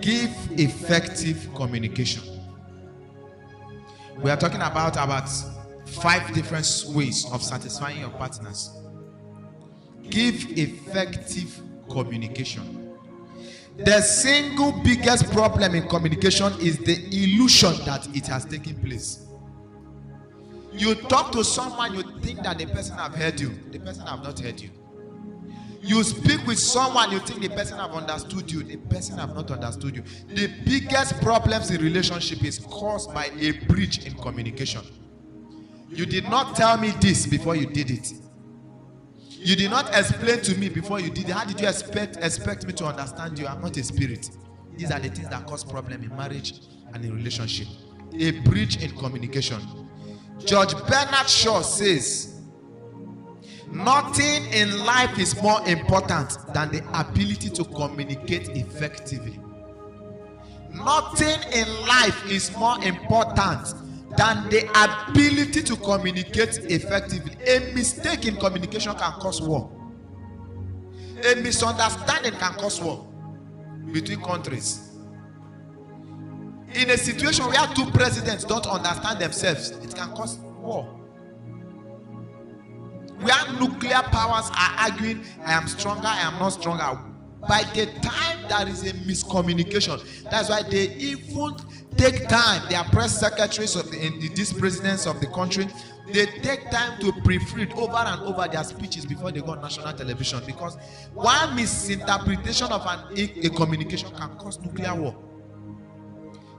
Give effective communication. We are talking about 5 different ways of satisfying your partners. Give effective communication. The single biggest problem in communication is the illusion that it has taken place. You talk to someone, you think that the person have heard you. The person have not heard you. You speak with someone, you think the person have understood you. The person have not understood you. The biggest problems in relationship is caused by a breach in communication. You did not tell me this before you did it. You did not explain to me before you did it. How did you expect me to understand you? I'm not a spirit. These are the things that cause problem in marriage and in relationship. A breach in communication. George Bernard Shaw says, nothing in life is more important than the ability to communicate effectively. Nothing in life is more important than the ability to communicate effectively. A mistake in communication can cause war. A misunderstanding can cause war between countries. In a situation where 2 presidents don't understand themselves, it can cause war. Where nuclear powers are arguing, I am stronger, I am not stronger. By the time there is a miscommunication, that's why they even take time. Their press secretaries in these presidents of the country, they take time to proofread over and over their speeches before they go on national television, because one misinterpretation of a communication can cause nuclear war.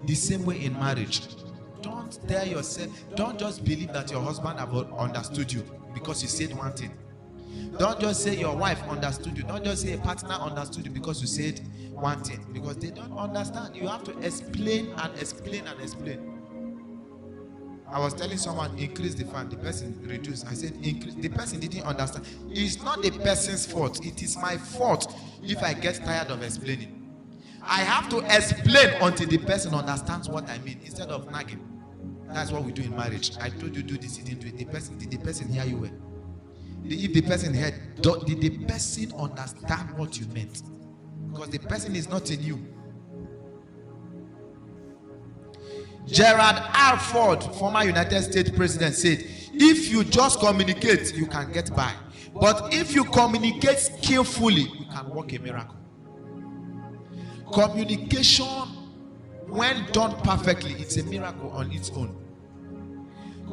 The same way in marriage. Don't tell yourself, don't just believe that your husband have understood you because you said one thing. Don't just say your wife understood you. Don't just say a partner understood you because you said one thing. Because they don't understand. You have to explain and explain and explain. I was telling someone, increase the fan. The person reduced. I said, increase. The person didn't understand. It's not the person's fault. It is my fault if I get tired of explaining. I have to explain until the person understands what I mean, instead of nagging. That's what we do in marriage. I told you do this, you didn't do it. Did the person hear you well? If the person heard, did the person understand what you meant? Because the person is not in you. Gerald R. Ford, former United States president, said, if you just communicate, you can get by. But if you communicate skillfully, you can work a miracle. Communication, when done perfectly, it's a miracle on its own.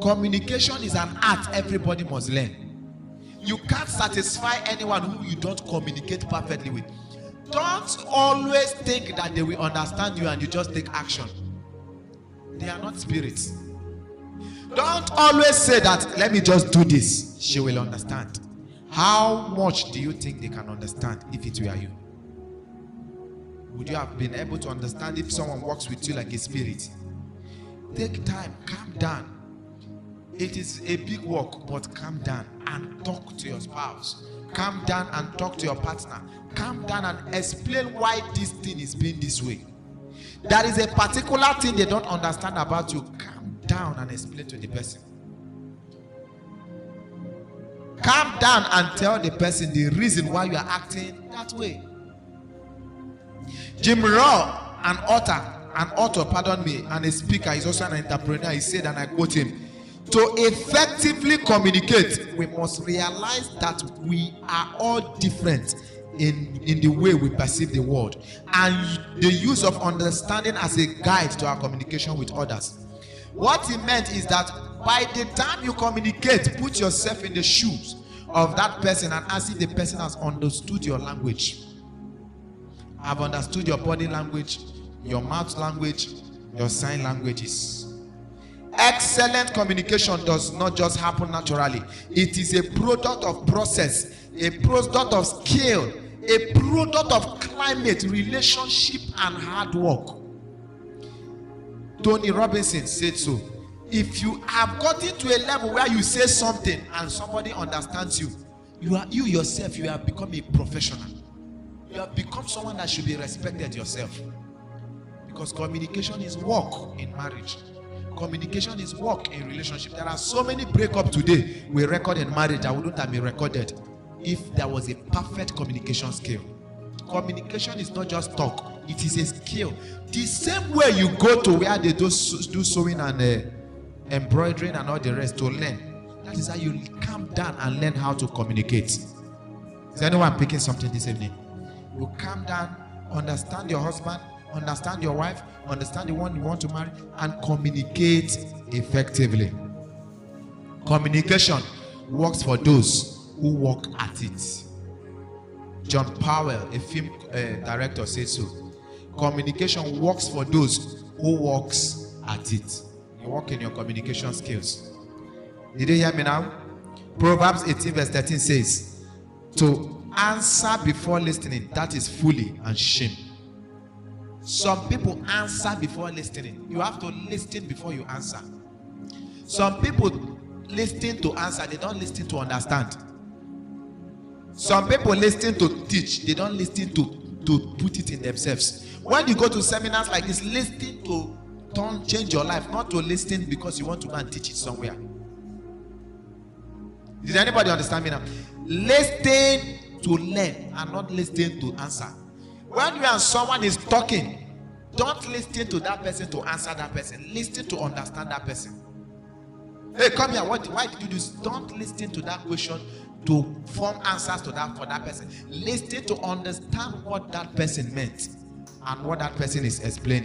Communication is an art everybody must learn. You can't satisfy anyone who you don't communicate perfectly with. Don't always think that they will understand you and you just take action. They are not spirits. Don't always say that, let me just do this. She will understand. How much do you think they can understand if it were you? Would you have been able to understand if someone walks with you like a spirit? Take time, calm down. It is a big work, but calm down and talk to your spouse. Calm down and talk to your partner. Calm down and explain why this thing is being this way. There is a particular thing they don't understand about you. Calm down and explain to the person. Calm down and tell the person the reason why you are acting that way. Jim Rohn, an author, and a speaker, is also an entrepreneur. He said, and I quote him, to effectively communicate, we must realize that we are all different in the way we perceive the world, and the use of understanding as a guide to our communication with others. What he meant is that by the time you communicate, put yourself in the shoes of that person and ask if the person has understood your language. I've understood your body language, your mouth language, your sign languages. Excellent communication does not just happen naturally. It is a product of process, a product of skill, a product of climate, relationship, and hard work. Tony Robinson said so. If you have gotten to a level where you say something and somebody understands you, you yourself, you have become a professional. You have become someone that should be respected yourself. Because communication is work in marriage. Communication is work in relationship. There are so many breakups today we record in marriage that wouldn't have been recorded if there was a perfect communication skill. Communication is not just talk. It is a skill. The same way you go to where they do sewing and embroidering and all the rest to learn. That is how you calm down and learn how to communicate. Is anyone picking something this evening? You calm down, understand your husband, understand your wife, understand the one you want to marry, and communicate effectively. Communication works for those who work at it. John Powell, a film director, says so. Communication works for those who works at it. You work in your communication skills. Did you hear me now? Proverbs 18 verse 13 says, to answer before listening, that is folly and shame. Some people answer before listening. You have to listen before you answer. Some people listen to answer, they don't listen to understand. Some people listen to teach, they don't listen to put it in themselves. When you go to seminars like this, listen to change your life, not to listen because you want to go and teach it somewhere. Did anybody understand me now? Listen to learn and not listen to answer. When you and someone is talking, don't listen to that person to answer that person. Listen to understand that person. Hey, come here. Why did you do this? Don't listen to that question to form answers to that for that person. Listen to understand what that person meant and what that person is explaining.